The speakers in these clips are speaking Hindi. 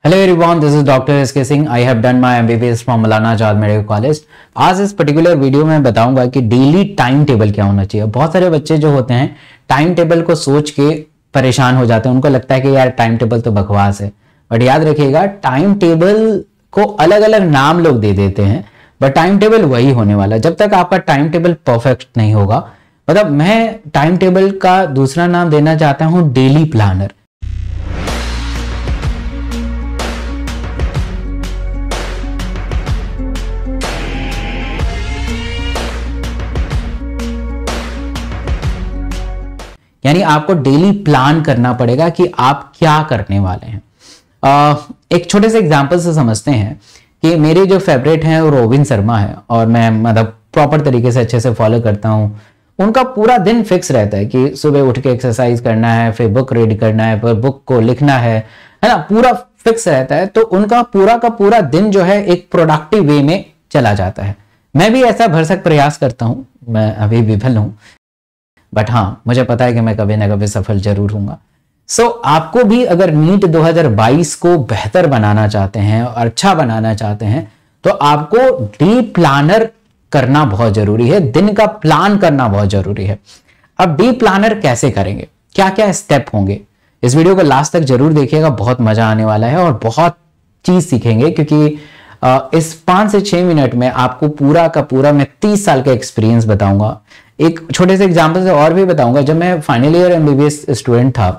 Hello everyone, this is doctor SK Singh. I have done my MBBS from Maulana Azad medical college. आज इस पर्टिकुलर वीडियो में बताऊंगा कि डेली टाइम टेबल क्या होना चाहिए। बहुत सारे बच्चे जो होते हैं टाइम टेबल को सोच के परेशान हो जाते हैं, उनको लगता है कि यार टाइम टेबल तो बकवास है। बट याद रखिएगा, टाइम टेबल को अलग अलग नाम लोग दे देते हैं, बट टाइम टेबल वही होने वाला है। जब तक आपका टाइम टेबल परफेक्ट नहीं होगा, मतलब मैं टाइम टेबल का दूसरा नाम देना चाहता हूं डेली प्लानर। यानी आपको डेली प्लान करना पड़ेगा कि आप क्या करने वाले हैं। एक छोटे से एग्जांपल से समझते हैं कि मेरे जो फेवरेट हैं वो रोबिन शर्मा है, और मैं मतलब प्रॉपर तरीके से अच्छे से फॉलो करता हूं। उनका पूरा दिन फिक्स रहता है कि सुबह उठ के एक्सरसाइज करना है, फिर बुक रीड करना है, फिर बुक को लिखना है ना, पूरा फिक्स रहता है। तो उनका पूरा का पूरा दिन जो है एक प्रोडक्टिव वे में चला जाता है। मैं भी ऐसा भरसक प्रयास करता हूं, मैं अभी विफल हूं, बट हाँ, मुझे पता है कि मैं कभी ना कभी सफल जरूर हूंगा। सो आपको भी अगर नीट 2022 को बेहतर बनाना चाहते हैं और अच्छा बनाना चाहते हैं, तो आपको डे प्लानर करना बहुत जरूरी है। दिन का प्लान करना बहुत जरूरी है। अब डे प्लानर कैसे करेंगे, क्या क्या स्टेप होंगे, इस वीडियो को लास्ट तक जरूर देखिएगा। बहुत मजा आने वाला है और बहुत चीज सीखेंगे, क्योंकि इस 5 से 6 मिनट में आपको पूरा का पूरा मैं 30 साल का एक्सपीरियंस बताऊंगा। एक छोटे से एग्जांपल से और भी बताऊंगा। जब मैं फाइनल ईयर एमबीबीएस स्टूडेंट था,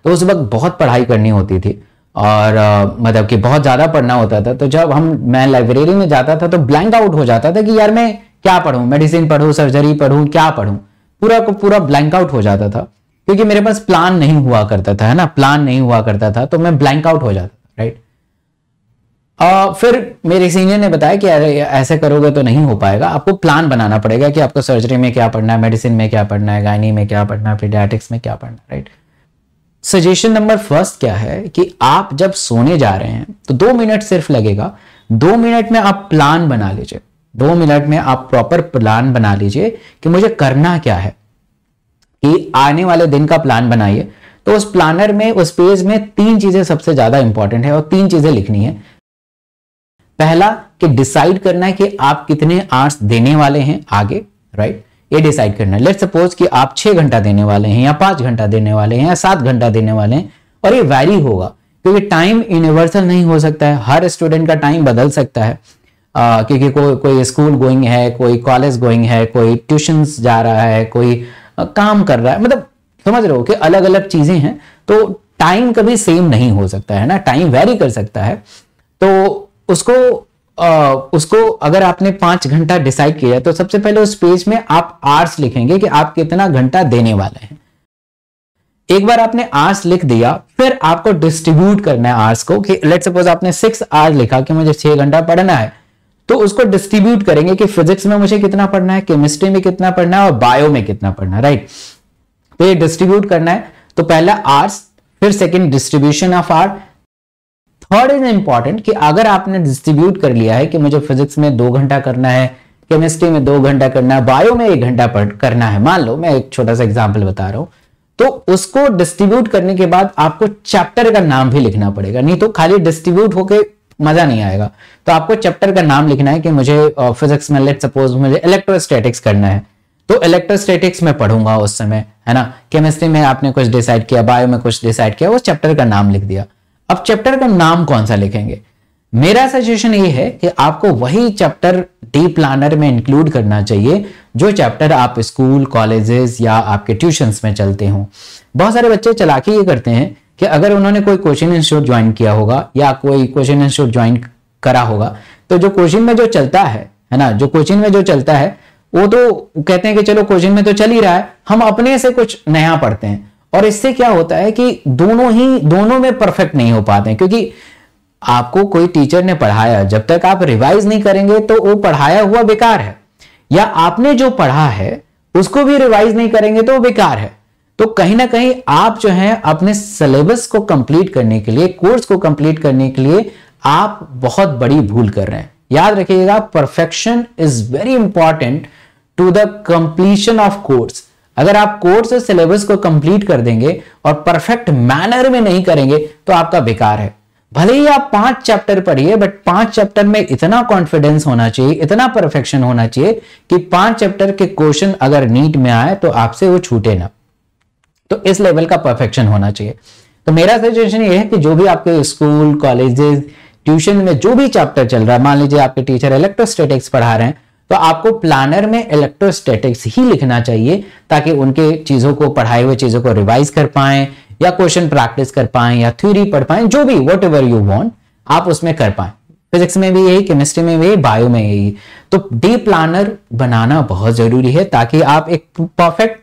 तो उस वक्त बहुत पढ़ाई करनी होती थी, और मतलब कि बहुत ज्यादा पढ़ना होता था। तो जब मैं लाइब्रेरी में जाता था तो ब्लैंक आउट हो जाता था कि यार मैं क्या पढूं, मेडिसिन पढूं, सर्जरी पढूं, क्या पढूं, पूरा को पूरा ब्लैंक आउट हो जाता था, क्योंकि मेरे पास प्लान नहीं हुआ करता था, है ना, प्लान नहीं हुआ करता था, तो मैं ब्लैंक आउट हो जाता था, राइट। फिर मेरे सीनियर ने बताया कि अरे ऐसे करोगे तो नहीं हो पाएगा, आपको प्लान बनाना पड़ेगा कि आपको सर्जरी में क्या पढ़ना है, मेडिसिन में क्या पढ़ना है, गायनी में क्या पढ़ना है, पीडियाट्रिक्स में क्या पढ़ना है, राइट। सजेशन नंबर फर्स्ट क्या है कि आप जब सोने जा रहे हैं तो 2 मिनट सिर्फ लगेगा। 2 मिनट में आप प्लान बना लीजिए। 2 मिनट में आप प्रॉपर प्लान बना लीजिए कि मुझे करना क्या है, कि आने वाले दिन का प्लान बनाइए। तो उस प्लानर में, उस पेज में 3 चीजें सबसे ज्यादा इंपॉर्टेंट है, और 3 चीजें लिखनी है। पहला कि डिसाइड करना है कि आप कितने आवर्स देने वाले हैं आगे, राइट, ये डिसाइड करना है। लेट्स सपोज कि आप 6 घंटा देने वाले हैं, या 5 घंटा देने वाले हैं, या 7 घंटा देने वाले हैं, और ये वैरी होगा, क्योंकि टाइम यूनिवर्सल नहीं हो सकता है। हर स्टूडेंट का टाइम बदल सकता है, क्योंकि कोई स्कूल गोइंग है, कोई कॉलेज गोइंग है, कोई ट्यूशंस जा रहा है, कोई काम कर रहा है, मतलब समझ रहे हो कि अलग अलग चीजें हैं। तो टाइम कभी सेम नहीं हो सकता है ना, टाइम वेरी कर सकता है। तो उसको अगर आपने 5 घंटा डिसाइड किया, तो सबसे पहले उस पेज में आप आवर्स लिखेंगे कि आप कितना घंटा देने वाले हैं। एक बार आपने आवर्स लिख दिया, फिर आपको डिस्ट्रीब्यूट करना है आवर्स को, कि लेट्स सपोज आपने 6 आवर्स लिखा कि मुझे 6 घंटा पढ़ना है, तो उसको डिस्ट्रीब्यूट करेंगे कि फिजिक्स में मुझे कितना पढ़ना है, केमिस्ट्री में कितना पढ़ना है, और बायो में कितना पढ़ना है, राइट। तो ये डिस्ट्रीब्यूट करना है। तो पहला आवर्स, फिर second distribution of hour. Third is important कि अगर आपने डिस्ट्रीब्यूट कर लिया है कि मुझे फिजिक्स में 2 घंटा करना है, केमिस्ट्री में 2 घंटा करना है, बायो में 1 घंटा करना है, मान लो मैं एक छोटा सा एग्जांपल बता रहा हूं, तो उसको डिस्ट्रीब्यूट करने के बाद आपको चैप्टर का नाम भी लिखना पड़ेगा, नहीं तो खाली डिस्ट्रीब्यूट होके मजा नहीं आएगा। तो आपको चैप्टर का नाम लिखना है कि मुझे फिजिक्स में लेट्स सपोज मुझे इलेक्ट्रोस्टैटिक्स करना है, तो इलेक्ट्रोस्टैटिक्स में पढ़ूंगा उस समय, है ना। केमिस्ट्री में आपने कुछ डिसाइड किया, बायो में कुछ डिसाइड किया, उस चैप्टर का नाम लिख दिया। अब चैप्टर का नाम कौन सा लिखेंगे? मेरा सजेशन ये है कि आपको वही चैप्टर डे प्लानर में इंक्लूड करना चाहिए जो चैप्टर आप स्कूल, कॉलेजेस या आपके ट्यूशंस में चलते हो। बहुत सारे बच्चे चालाकी ये करते हैं कि अगर उन्होंने कोई कोचिंग इंस्टीट्यूट ज्वाइन किया होगा या कोई कोचिंग इंस्टीट्यूट ज्वाइन करा होगा, तो जो कोचिंग में जो चलता है ना, जो कोचिंग में जो चलता है, वो तो कहते हैं कि चलो कोचिंग में तो चल ही रहा है, हम अपने से कुछ नया पढ़ते हैं। और इससे क्या होता है कि दोनों में परफेक्ट नहीं हो पाते हैं, क्योंकि आपको कोई टीचर ने पढ़ाया, जब तक आप रिवाइज नहीं करेंगे तो वो पढ़ाया हुआ बेकार है, या आपने जो पढ़ा है उसको भी रिवाइज नहीं करेंगे तो वो बेकार है। तो कहीं ना कहीं आप जो है अपने सिलेबस को कंप्लीट करने के लिए, कोर्स को कंप्लीट करने के लिए आप बहुत बड़ी भूल कर रहे हैं। याद रखिएगा, perfection is very important to the completion of course. अगर आप कोर्स और सिलेबस को कंप्लीट कर देंगे और परफेक्ट मैनर में नहीं करेंगे तो आपका बेकार है। भले ही आप 5 चैप्टर पढ़िए, बट 5 चैप्टर में इतना कॉन्फिडेंस होना चाहिए, इतना परफेक्शन होना चाहिए कि 5 चैप्टर के क्वेश्चन अगर नीट में आए तो आपसे वो छूटे ना। तो इस लेवल का परफेक्शन होना चाहिए। तो मेरा सजेशन ये है कि जो भी आपके स्कूल, कॉलेजेस, ट्यूशन में जो भी चैप्टर चल रहा है, मान लीजिए आपके टीचर इलेक्ट्रोस्टैटिक्स पढ़ा रहे हैं, तो आपको प्लानर में इलेक्ट्रोस्टैटिक्स ही लिखना चाहिए, ताकि उनके चीजों को, पढ़ाई हुए चीजों को रिवाइज कर पाएं, या क्वेश्चन प्रैक्टिस कर पाएं, या थ्योरी पढ़ पाएं, जो भी वट एवर यू वांट आप उसमें कर पाएं। फिजिक्स में भी यही, केमिस्ट्री में भी यही, बायो में यही। तो डे प्लानर बनाना बहुत जरूरी है, ताकि आप एक परफेक्ट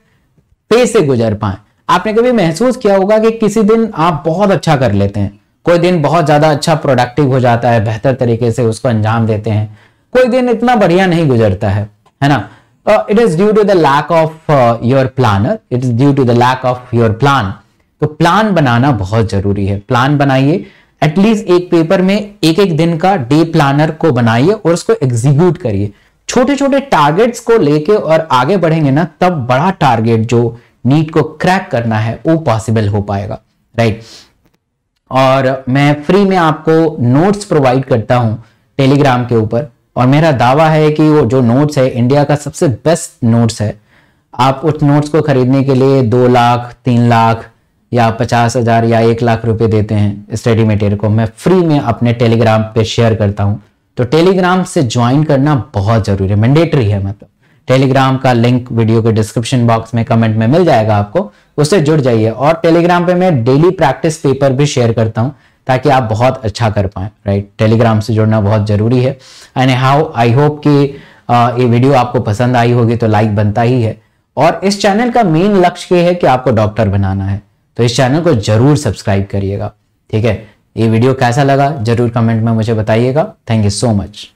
फेज से गुजर पाएं। आपने कभी महसूस किया होगा कि किसी दिन आप बहुत अच्छा कर लेते हैं, कोई दिन बहुत ज्यादा अच्छा प्रोडक्टिव हो जाता है, बेहतर तरीके से उसको अंजाम देते हैं, कोई दिन इतना बढ़िया नहीं गुजरता है ना। It is due to the lack of your planner, it is due to the lack of your plan. तो प्लान बनाना बहुत जरूरी है। प्लान बनाइए, एटलीस्ट एक पेपर में एक एक दिन का डे प्लानर को बनाइए और उसको एग्जीक्यूट करिए। छोटे छोटे टारगेट्स को लेके और आगे बढ़ेंगे ना, तब बड़ा टारगेट जो नीट को क्रैक करना है वो पॉसिबल हो पाएगा, राइट। और मैं फ्री में आपको नोट्स प्रोवाइड करता हूं टेलीग्राम के ऊपर, और मेरा दावा है कि वो जो नोट्स है इंडिया का सबसे बेस्ट नोट्स है। आप उस नोट्स को खरीदने के लिए 2 लाख, 3 लाख या 50,000 या 1 लाख रुपए देते हैं स्टडी मटेरियल को, मैं फ्री में अपने टेलीग्राम पे शेयर करता हूं। तो टेलीग्राम से ज्वाइन करना बहुत जरूरी है, मैंडेटरी है। मतलब टेलीग्राम का लिंक वीडियो के डिस्क्रिप्शन बॉक्स में, कमेंट में मिल जाएगा आपको, उससे जुड़ जाइए। और टेलीग्राम पे मैं डेली प्रैक्टिस पेपर भी शेयर करता हूं, ताकि आप बहुत अच्छा कर पाएं, राइट। टेलीग्राम से जुड़ना बहुत जरूरी है। एंड आई होप कि ये वीडियो आपको पसंद आई होगी, तो लाइक बनता ही है। और इस चैनल का मेन लक्ष्य ये है कि आपको डॉक्टर बनाना है, तो इस चैनल को जरूर सब्सक्राइब करिएगा, ठीक है। ये वीडियो कैसा लगा जरूर कमेंट में मुझे बताइएगा। Thank you so much.